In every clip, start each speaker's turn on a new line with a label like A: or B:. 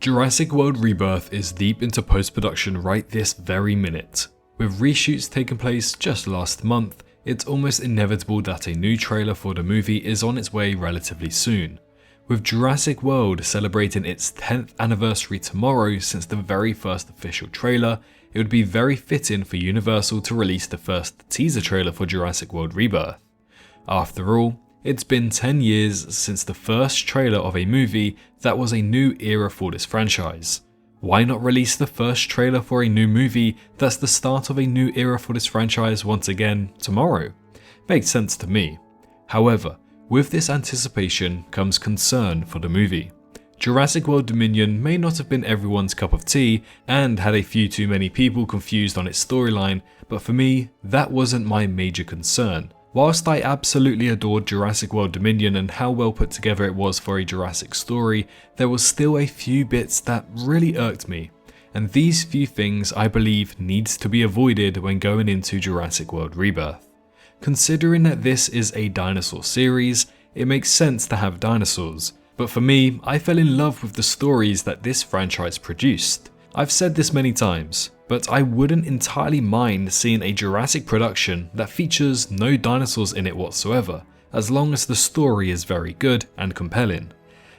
A: Jurassic World Rebirth is deep into post-production right this very minute. With reshoots taking place just last month, it's almost inevitable that a new trailer for the movie is on its way relatively soon. With Jurassic World celebrating its 10th anniversary tomorrow since the very first official trailer, it would be very fitting for Universal to release the first teaser trailer for Jurassic World Rebirth. After all, it's been 10 years since the first trailer of a movie that was a new era for this franchise. Why not release the first trailer for a new movie that's the start of a new era for this franchise once again tomorrow? Makes sense to me. However, with this anticipation comes concern for the movie. Jurassic World Dominion may not have been everyone's cup of tea and had a few too many people confused on its storyline, but for me, that wasn't my major concern. Whilst I absolutely adored Jurassic World Dominion and how well put together it was for a Jurassic story, there was still a few bits that really irked me. And these few things I believe needs to be avoided when going into Jurassic World Rebirth. Considering that this is a dinosaur series, it makes sense to have dinosaurs. But for me, I fell in love with the stories that this franchise produced. I've said this many times, but I wouldn't entirely mind seeing a Jurassic production that features no dinosaurs in it whatsoever, as long as the story is very good and compelling.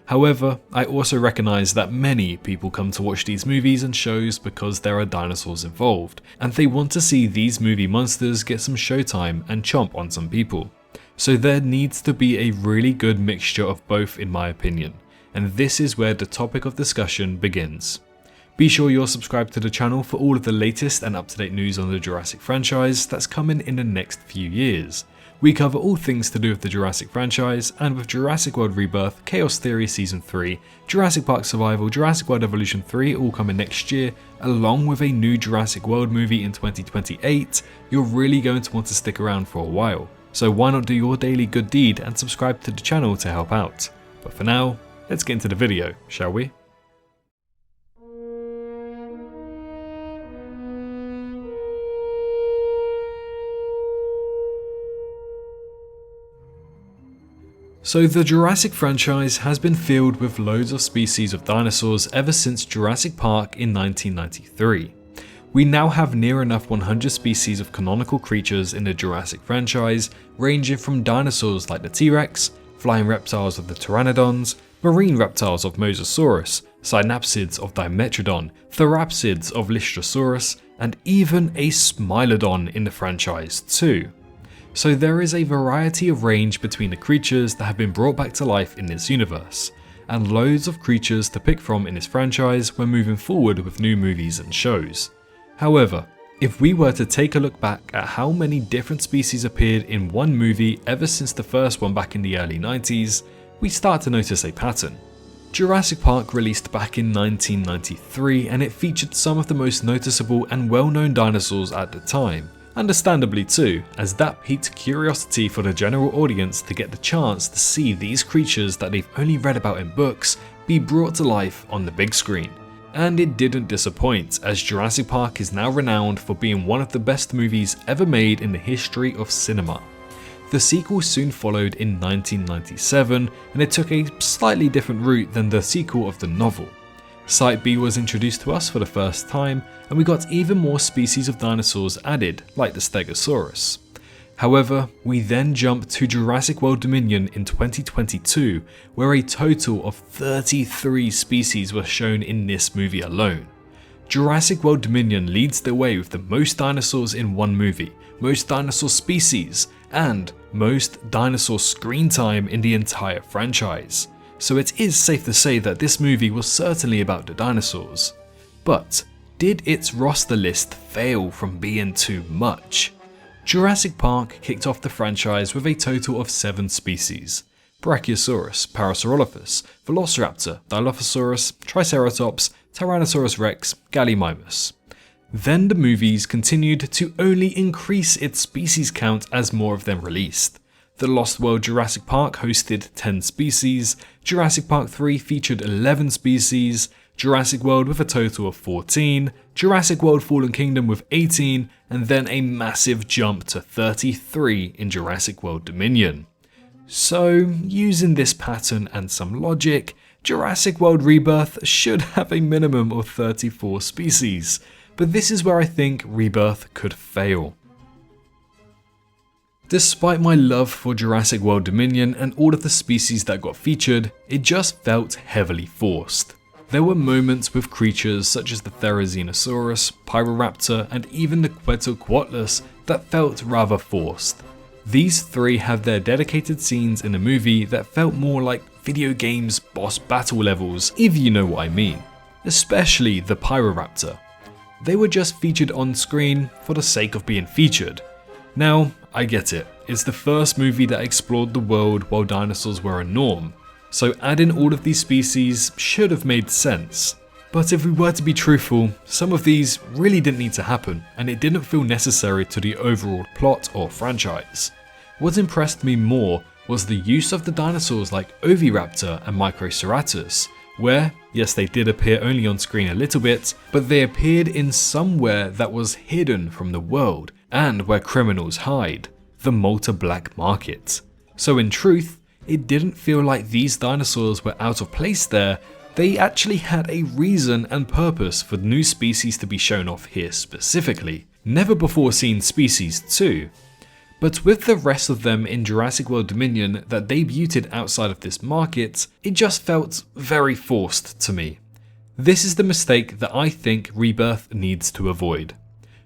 A: However, I also recognise that many people come to watch these movies and shows because there are dinosaurs involved, and they want to see these movie monsters get some showtime and chomp on some people. So there needs to be a really good mixture of both in my opinion, and this is where the topic of discussion begins. Be sure you're subscribed to the channel for all of the latest and up-to-date news on the Jurassic franchise that's coming in the next few years. We cover all things to do with the Jurassic franchise, and with Jurassic World Rebirth, Chaos Theory Season 3, Jurassic Park Survival, Jurassic World Evolution 3 all coming next year, along with a new Jurassic World movie in 2028, you're really going to want to stick around for a while. So why not do your daily good deed and subscribe to the channel to help out. But for now, let's get into the video, shall we? So the Jurassic franchise has been filled with loads of species of dinosaurs ever since Jurassic Park in 1993. We now have near enough 100 species of canonical creatures in the Jurassic franchise, ranging from dinosaurs like the T-Rex, flying reptiles of the Pteranodons, marine reptiles of Mosasaurus, synapsids of Dimetrodon, therapsids of Lystrosaurus, and even a Smilodon in the franchise too. So there is a variety of range between the creatures that have been brought back to life in this universe, and loads of creatures to pick from in this franchise when moving forward with new movies and shows. However, if we were to take a look back at how many different species appeared in one movie ever since the first one back in the early 90s, we start to notice a pattern. Jurassic Park released back in 1993 and it featured some of the most noticeable and well-known dinosaurs at the time. Understandably too, as that piqued curiosity for the general audience to get the chance to see these creatures that they've only read about in books be brought to life on the big screen. And it didn't disappoint, as Jurassic Park is now renowned for being one of the best movies ever made in the history of cinema. The sequel soon followed in 1997, and it took a slightly different route than the sequel of the novel. Site B was introduced to us for the first time, and we got even more species of dinosaurs added, like the Stegosaurus. However, we then jump to Jurassic World Dominion in 2022, where a total of 33 species were shown in this movie alone. Jurassic World Dominion leads the way with the most dinosaurs in one movie, most dinosaur species, and most dinosaur screen time in the entire franchise. So it is safe to say that this movie was certainly about the dinosaurs. But did its roster list fail from being too much? Jurassic Park kicked off the franchise with a total of 7 species: Brachiosaurus, Parasaurolophus, Velociraptor, Dilophosaurus, Triceratops, Tyrannosaurus Rex, Gallimimus. Then the movies continued to only increase its species count as more of them released. The Lost World Jurassic Park hosted 10 species, Jurassic Park 3 featured 11 species, Jurassic World with a total of 14, Jurassic World Fallen Kingdom with 18, and then a massive jump to 33 in Jurassic World Dominion. So, using this pattern and some logic, Jurassic World Rebirth should have a minimum of 34 species, but this is where I think Rebirth could fail. Despite my love for Jurassic World Dominion and all of the species that got featured, it just felt heavily forced. There were moments with creatures such as the Therizinosaurus, Pyroraptor, and even the Quetzalcoatlus that felt rather forced. These three have their dedicated scenes in the movie that felt more like video games boss battle levels, if you know what I mean. Especially the Pyroraptor. They were just featured on screen for the sake of being featured. Now, I get it, it's the first movie that explored the world while dinosaurs were a norm, so adding all of these species should have made sense. But if we were to be truthful, some of these really didn't need to happen, and it didn't feel necessary to the overall plot or franchise. What impressed me more was the use of the dinosaurs like Oviraptor and Microceratus, where, yes, they did appear only on screen a little bit, but they appeared in somewhere that was hidden from the world and where criminals hide, the Malta black market. So in truth, it didn't feel like these dinosaurs were out of place there. They actually had a reason and purpose for new species to be shown off here specifically. Never before seen species too. But with the rest of them in Jurassic World Dominion that debuted outside of this market, it just felt very forced to me. This is the mistake that I think Rebirth needs to avoid.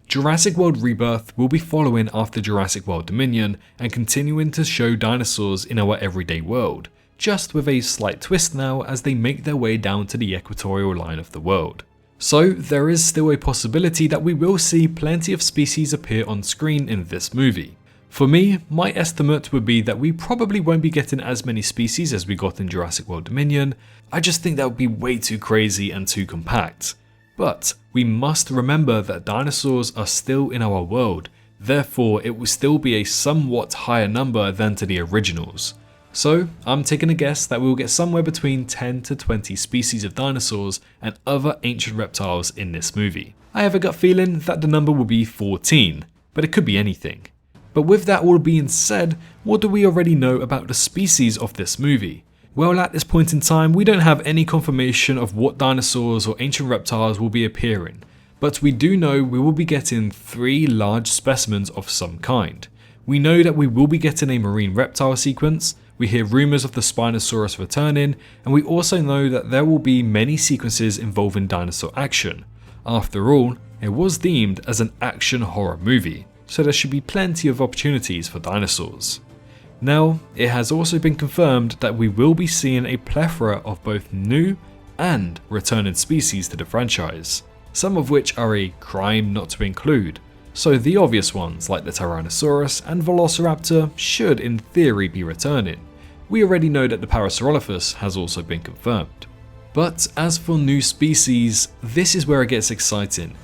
A: Jurassic World Rebirth will be following after Jurassic World Dominion and continuing to show dinosaurs in our everyday world, just with a slight twist now as they make their way down to the equatorial line of the world. So there is still a possibility that we will see plenty of species appear on screen in this movie. For me, my estimate would be that we probably won't be getting as many species as we got in Jurassic World Dominion. I just think that would be way too crazy and too compact. But we must remember that dinosaurs are still in our world, therefore it will still be a somewhat higher number than to the originals. So I'm taking a guess that we will get somewhere between 10 to 20 species of dinosaurs and other ancient reptiles in this movie. I have a gut feeling that the number will be 14, but it could be anything. But with that all being said, what do we already know about the species of this movie? Well, at this point in time, we don't have any confirmation of what dinosaurs or ancient reptiles will be appearing, but we do know we will be getting 3 large specimens of some kind. We know that we will be getting a marine reptile sequence, we hear rumours of the Spinosaurus returning, and we also know that there will be many sequences involving dinosaur action. After all, it was deemed as an action horror movie, so there should be plenty of opportunities for dinosaurs. Now, it has also been confirmed that we will be seeing a plethora of both new and returning species to the franchise, some of which are a crime not to include, so the obvious ones like the Tyrannosaurus and Velociraptor should in theory be returning. We already know that the Parasaurolophus has also been confirmed. But as for new species, this is where it gets exciting.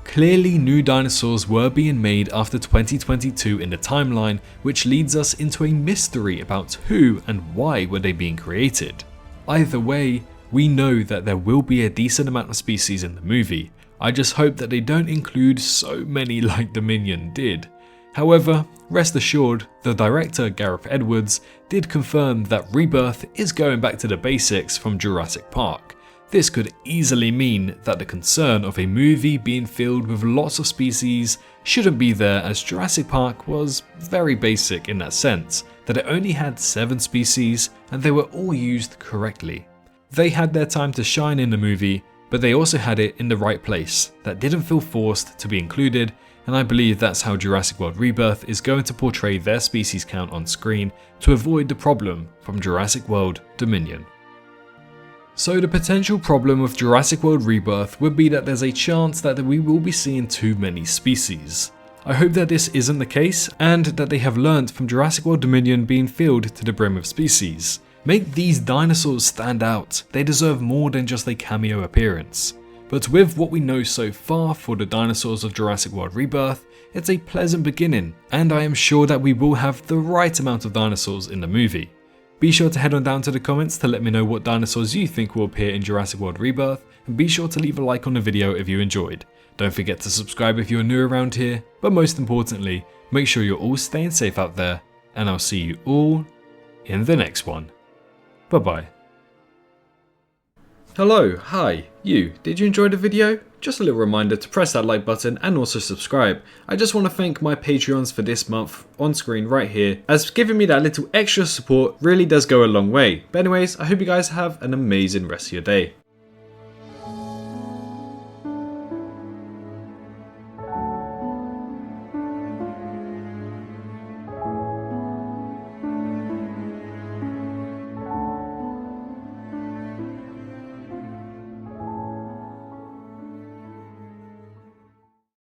A: Clearly new dinosaurs were being made after 2022 in the timeline, which leads us into a mystery about who and why were they being created. Either way, we know that there will be a decent amount of species in the movie. I just hope that they don't include so many like Dominion did. However, rest assured, the director Gareth Edwards did confirm that Rebirth is going back to the basics from Jurassic Park. This could easily mean that the concern of a movie being filled with lots of species shouldn't be there, as Jurassic Park was very basic in that sense, that it only had 7 species and they were all used correctly. They had their time to shine in the movie, but they also had it in the right place that didn't feel forced to be included, and I believe that's how Jurassic World Rebirth is going to portray their species count on screen to avoid the problem from Jurassic World Dominion. So the potential problem with Jurassic World Rebirth would be that there's a chance that we will be seeing too many species. I hope that this isn't the case and that they have learnt from Jurassic World Dominion being filled to the brim with species. Make these dinosaurs stand out, they deserve more than just a cameo appearance. But with what we know so far for the dinosaurs of Jurassic World Rebirth, it's a pleasant beginning, and I am sure that we will have the right amount of dinosaurs in the movie. Be sure to head on down to the comments to let me know what dinosaurs you think will appear in Jurassic World Rebirth, and be sure to leave a like on the video if you enjoyed. Don't forget to subscribe if you're new around here, but most importantly, make sure you're all staying safe out there, and I'll see you all in the next one. Bye bye. Hello, hi, you, did you enjoy the video? Just a little reminder to press that like button and also subscribe. I just want to thank my Patreons for this month on screen right here, as giving me that little extra support really does go a long way. But anyways, I hope you guys have an amazing rest of your day.